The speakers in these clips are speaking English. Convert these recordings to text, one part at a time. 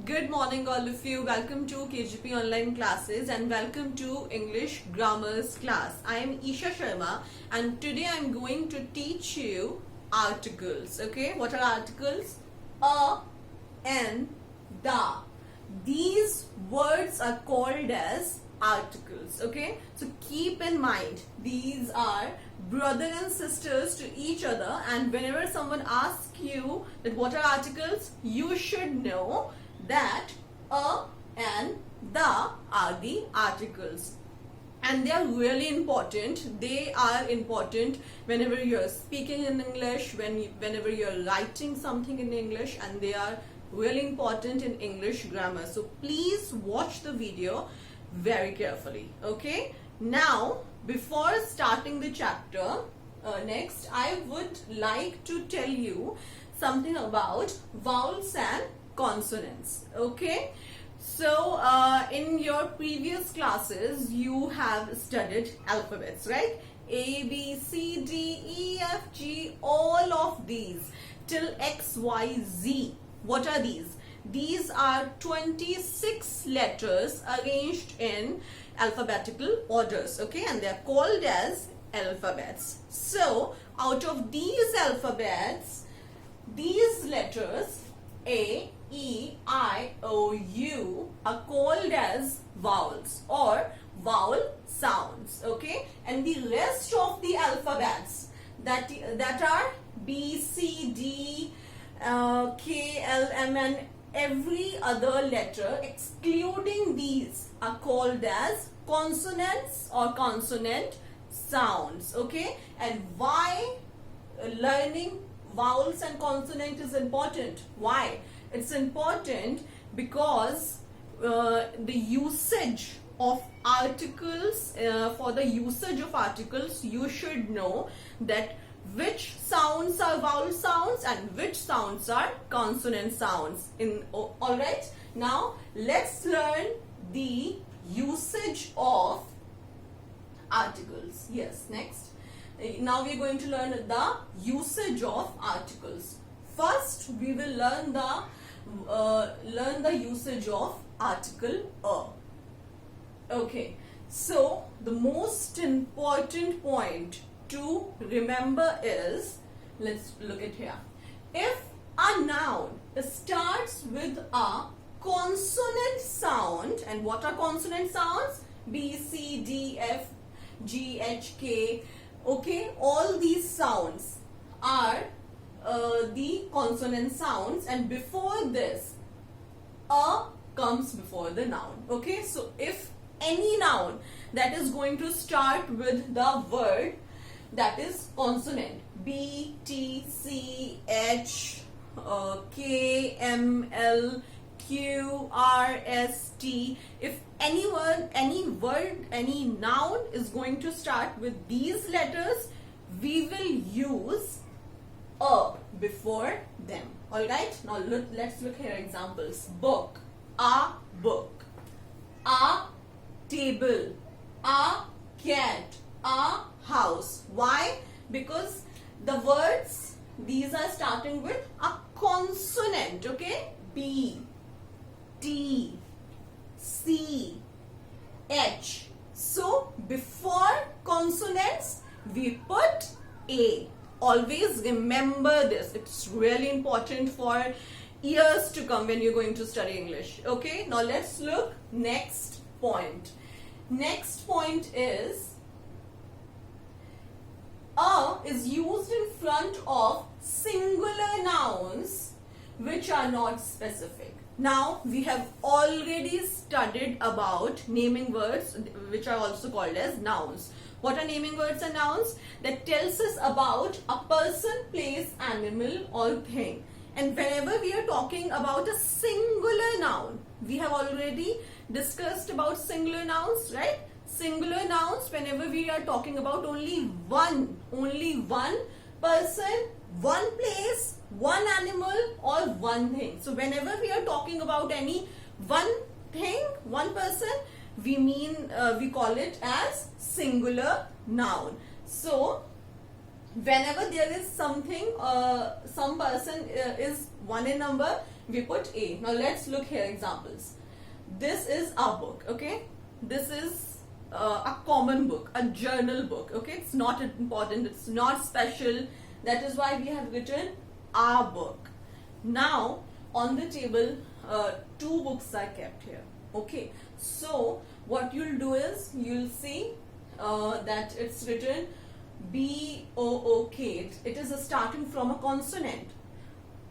Good morning, all of you. Welcome to KGP online classes and welcome to English grammars class. I am Isha Sharma and today I am going to teach you articles. Okay, what are articles? A, an, the. These words are called as articles. Okay, so keep in mind these are brother and sisters to each other, and whenever someone asks you that what are articles, you should know that a and the are the articles, and they are really important. They are important whenever you're speaking in English, whenever you're writing something in English, and they are really important in English grammar. So please watch the video very carefully. Okay, now before starting the chapter, next I would like to tell you something about vowels and consonants. Okay, so in your previous classes you have studied alphabets, right? A, B, C, D, E, F, G, all of these till X, Y, Z. What are these? These are 26 letters arranged in alphabetical orders, okay, and they are called as alphabets. So out of these alphabets, these letters A, E, I, O, U are called as vowels or vowel sounds, okay, and the rest of the alphabets that are B, C, D, K, L, M, and every other letter excluding these are called as consonants or consonant sounds. Okay, and why learning vowels and consonant is important? Why? It's important because the usage of articles, for the usage of articles, you should know that which sounds are vowel sounds and which sounds are consonant sounds. All right, now let's learn the usage of articles. Yes, next. Now we are going to learn the usage of articles. First, we will learn the usage of article a. Okay, so the most important point to remember is, let's look at here. If a noun starts with a consonant sound, and what are consonant sounds? B, C, D, F, G, H, K. Okay, all these sounds are the consonant sounds, and before this a comes before the noun. Okay, so if any noun that is going to start with the word that is consonant B, T, C, H, K, M, L, Q, R, S, T. If any word, any noun is going to start with these letters, we will use a before them. Alright, now let's look here examples. Book, a book. A table, a cat, a house. Why? Because the words, these are starting with a consonant, okay? B, T, C, H. So before consonants we put A. Always remember this. It's really important for years to come when you're going to study English. Okay, now let's look next point. Next point is a is used in front of singular nouns which are not specific. Now we have already studied about naming words which are also called as nouns. What are naming words and nouns? That tells us about a person, place, animal or thing. And whenever we are talking about a singular noun, we have already discussed about singular nouns, right? Singular nouns, whenever we are talking about only one person, one place, one animal or one thing. So whenever we are talking about any one thing, one person, we call it as singular noun. So whenever there is something, some person is one in number, we put A. Now let's look here examples. This is our book, okay? This is a common book, a journal book, okay? It's not important, it's not special. That is why we have written our book. Now on the table, two books are kept here, okay? So what you'll do is you'll see that it's written B-O-O-K. It is starting from a consonant.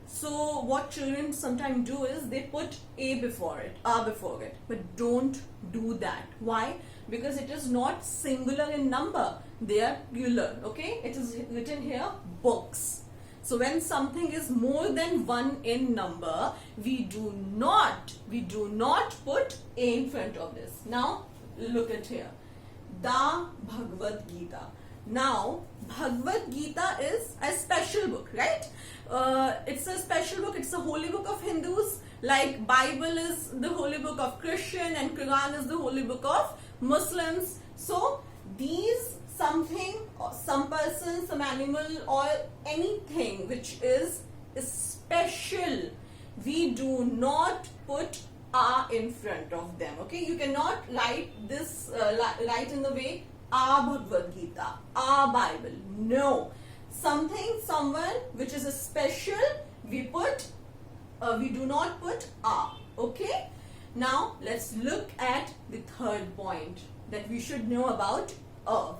So what children sometimes do is they put A before it, R before it, but don't do that. Why? Because it is not singular in number, they are plural, okay? It is written here books. So when something is more than one in number, we do not put A in front of this. Now look at here, the Bhagavad Gita. Now Bhagavad Gita is a special book, right? It's a special book, it's a holy book of Hindus, like Bible is the holy book of Christian and Quran is the holy book of Muslims. So these something or some person, some animal or anything which is special, we do not put A in front of them, okay? You cannot write this write in the way our Bhagavad Gita, our Bible. No. Something, someone which is a special, we do not put A, okay? Now let's look at the third point that we should know about A,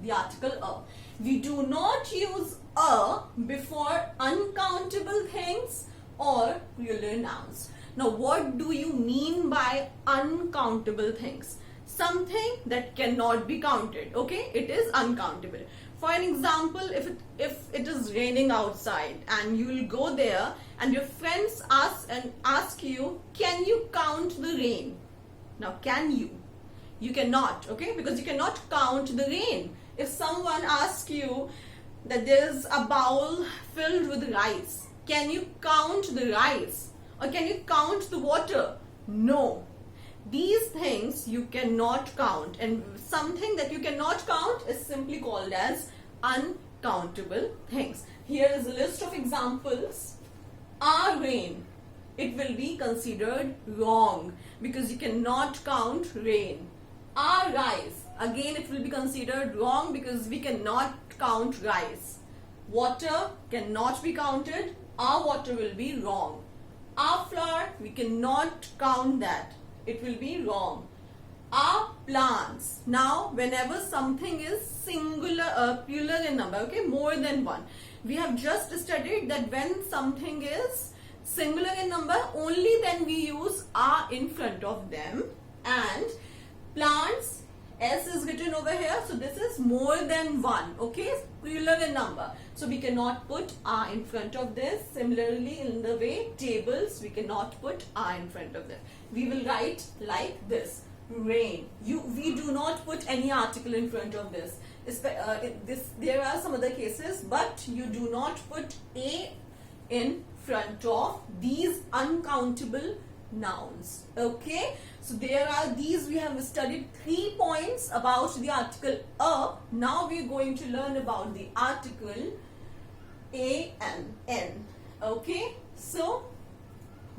the article A. We do not use A before uncountable things or plural nouns. Now what do you mean by uncountable things? Something that cannot be counted, okay? It is uncountable. For an example, if it is raining outside and you will go there and your friends ask you, can you count the rain? Now can you? You cannot, okay? Because you cannot count the rain. If someone asks you that there is a bowl filled with rice, can you count the rice? Or can you count the water? No. These things you cannot count, and something that you cannot count is simply called as uncountable things. Here is a list of examples. Our rain, it will be considered wrong because you cannot count rain. Our rice, again it will be considered wrong because we cannot count rice. Water cannot be counted, our water will be wrong. Our flour, we cannot count that, it will be wrong. Our plants, now whenever something is singular, plural in number, okay, more than one, we have just studied that when something is singular in number, only then we use A in front of them. And plants, S is written over here, so this is more than one, okay, plural in number, so we cannot put A in front of this. Similarly, in the way tables, we cannot put A in front of them. We will write like this, rain. We do not put any article in front of this. There are some other cases, but you do not put A in front of these uncountable nouns, okay? So there are these, we have studied 3 points about the article A. Now we are going to learn about the article A and N, okay? So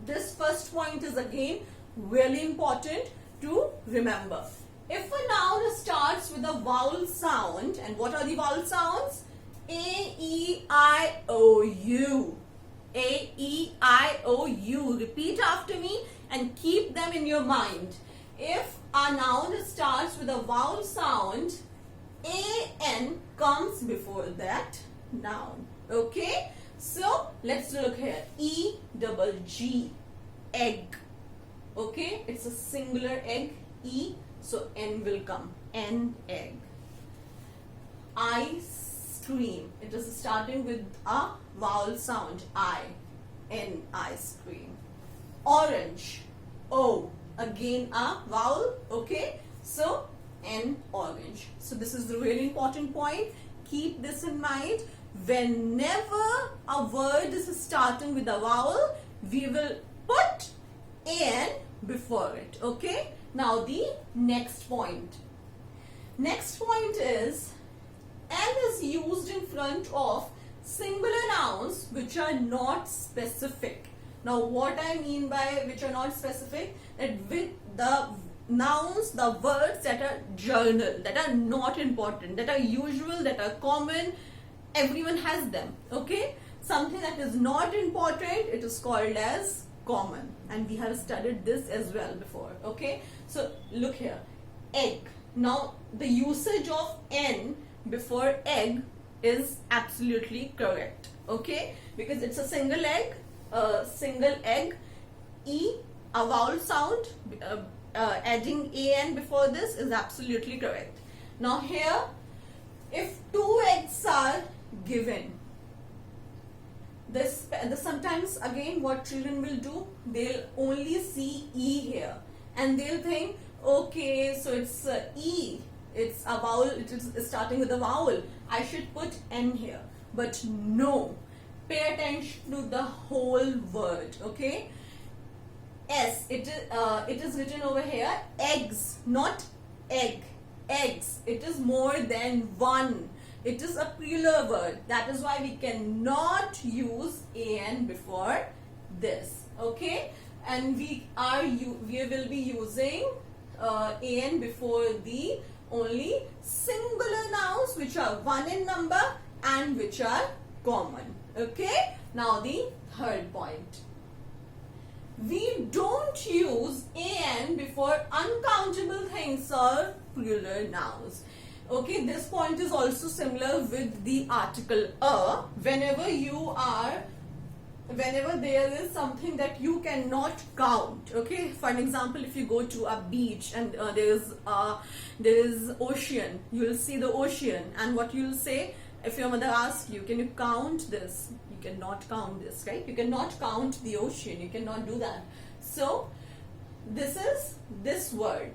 this first point is again really important to remember. If a noun starts with a vowel sound, and what are the vowel sounds? A, E, I, O, U. A, E, I, O, U. Repeat after me and keep them in your mind. If a noun starts with a vowel sound, A, N comes before that noun. Okay? So, let's look here. E, double G, egg. Okay? It's a singular egg. E, so N will come. N, egg. Ice cream. It is starting with a vowel sound. I, N, ice cream. Orange. O, again a vowel. Okay? So, N, orange. So, this is the really important point. Keep this in mind. Whenever a word is starting with a vowel, we will put N before it. Okay? Now the next point. Next point is N is used in front of singular nouns which are not specific. Now what I mean by which are not specific, that with the nouns, the words that are journal, that are not important, that are usual, that are common, everyone has them, okay? Something that is not important, it is called as common, and we have studied this as well before, okay? So look here, egg. Now the usage of n before egg is absolutely correct, okay? Because it's a single egg, e, a vowel sound, adding an before this is absolutely correct. Now here, if two eggs are given, this sometimes again what children will do, they'll only see e here and they'll think, okay, so it's e, it's a vowel, it is starting with a vowel, I should put n here. But no, pay attention to the whole word, okay? S, it is written over here, eggs, not egg, eggs. It is more than one. It is a plural word. That is why we cannot use an before this, okay? And we will be using an before the only singular nouns which are one in number and which are common, okay? Now the third point. We don't use an before uncountable things or plural nouns. Okay, this point is also similar with the article a. Whenever there is something that you cannot count, okay? For an example, if you go to a beach and there is ocean, you will see the ocean, and what you will say, if your mother asks you, can you count this? You cannot count this, right? You cannot count the ocean. You cannot do that. So this is this word.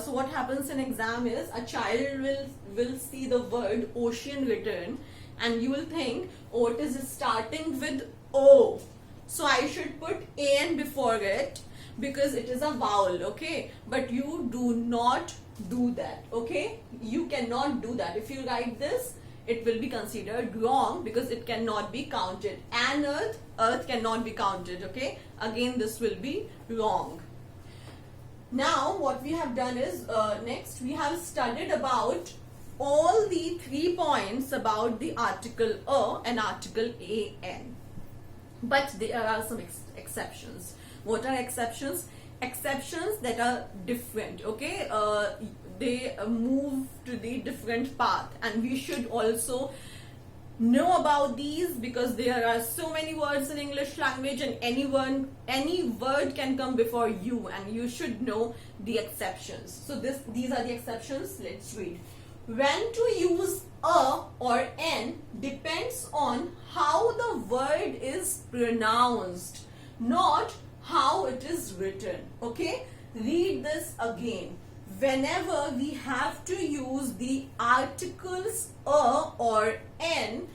So what happens in exam is a child will see the word ocean written, and you will think, oh, it is starting with O, so I should put an before it because it is a vowel, okay? But you do not do that, okay? You cannot do that. If you write this, it will be considered wrong because it cannot be counted. And earth cannot be counted, okay? Again, this will be wrong. Now what we have done is, next we have studied about all the 3 points about the article a and article an. But there are some exceptions. What are exceptions? Exceptions that are different, okay? They move to the different path, and we should also know about these because there are so many words in English language, and any word can come before you, and you should know the exceptions. So these are the exceptions. Let's read. When to use a or n depends on how the word is pronounced, not how it is written, okay? Read this again. Whenever we have to use the articles a or n,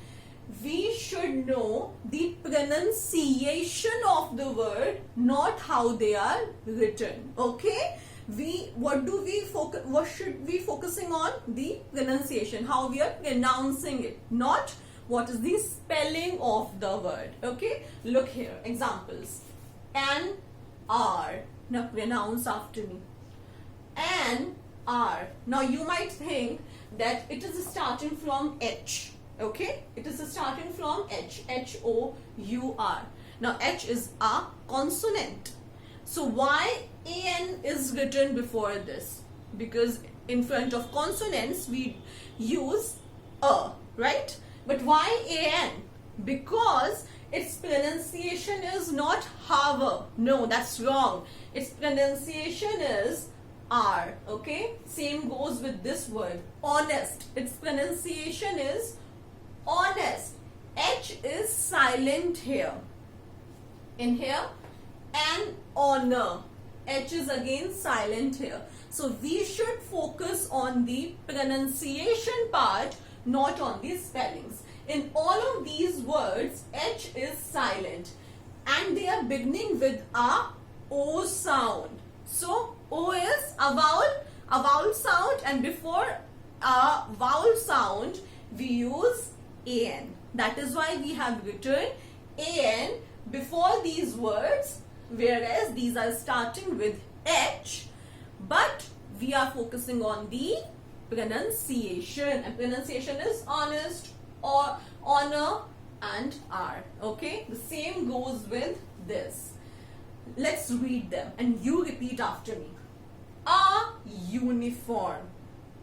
we should know the pronunciation of the word, not how they are written, okay? What should we focusing on? The pronunciation, how we are pronouncing it, not what is the spelling of the word, okay? Look here, examples. An, are. Now pronounce after me. An, are. Now you might think that it is starting from H, okay? It is starting from H, H-O-U-R. Now H is a consonant. So why an is written before this? Because in front of consonants we use a, right? But why an? Because its pronunciation is not have. No, that's wrong. Its pronunciation is are, okay? Same goes with this word, honest. Its pronunciation is honest. H is silent here. In here, and honor. H is again silent here. So we should focus on the pronunciation part, not on the spellings. In all of these words, H is silent and they are beginning with a O sound. So O is a vowel sound, and before a vowel sound we use an. That is why we have written an before these words, whereas these are starting with H, but we are focusing on the pronunciation, and pronunciation is honest or honor and R. Okay, the same goes with this. Let's read them and you repeat after me. A uniform,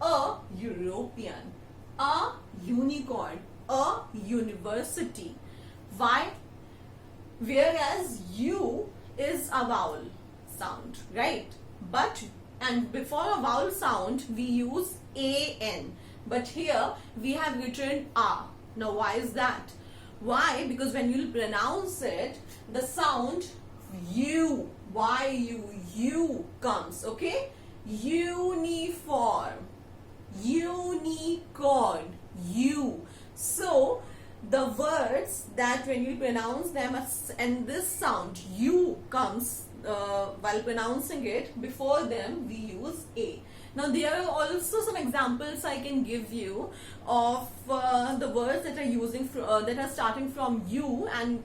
a European, a unicorn, a university. Why? Whereas U is a vowel sound, right? But and before a vowel sound we use an, but here we have written a. Now why is that? Why? Because when you pronounce it, the sound U, U comes, okay? Uniform, unicorn, U. So the words that when you pronounce them and this sound U comes while pronouncing it, before them we use A. Now there are also some examples I can give you of the words that are using that are starting from U and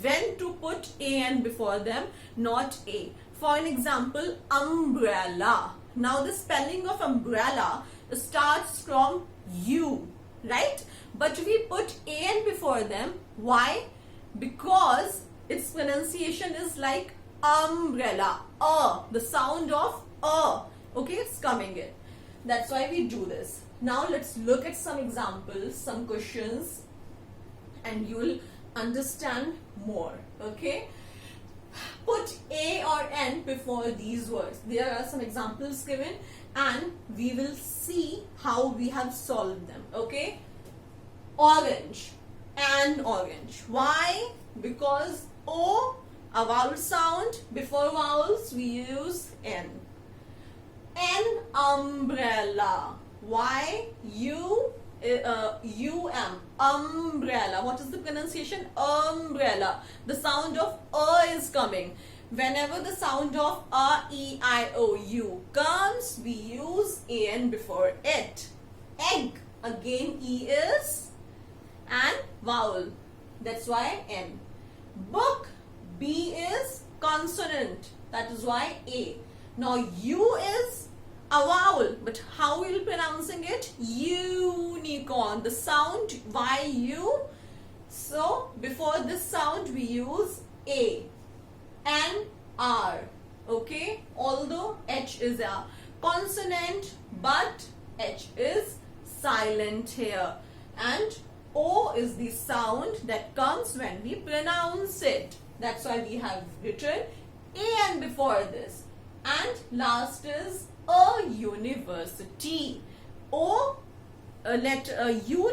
when to put an before them, not A. For an example, umbrella. Now the spelling of umbrella starts from U, right? But we put an before them. Why? Because its pronunciation is like umbrella. The sound of okay, it's coming in. That's why we do this. Now let's look at some examples, some questions, and you'll understand more. Okay, put A or N before these words. There are some examples given and we will see how we have solved them. Okay, orange and orange. Why? Because O, a vowel sound, before vowels we use N. An umbrella. Why? Umbrella. What is the pronunciation? Umbrella. The sound of is coming. Whenever the sound of E, I, O, U comes, we use an before it. Egg. Again, E is an vowel. That's why N. Book. B is consonant. That is why A. Now U is a vowel, but how are you pronouncing it? Unicorn. The sound YU. So before this sound we use A and R. Okay, although H is a consonant, but H is silent here, and O is the sound that comes when we pronounce it. That's why we have written an before this. And last is a university. U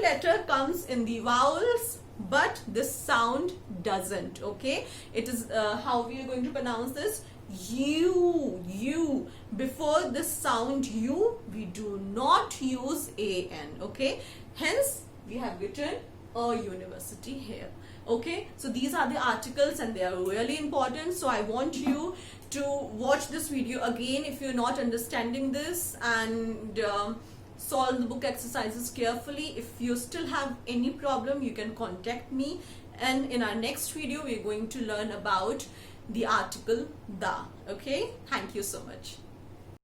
letter comes in the vowels, but this sound doesn't. Okay, it is how we are going to pronounce this. U. Before this sound U, we do not use an. Okay, hence we have written a university here. Okay, so these are the articles and they are really important. So I want you to watch this video again if you're not understanding this, and solve the book exercises carefully. If you still have any problem, you can contact me, and in our next video we're going to learn about the article the. Okay, thank you so much.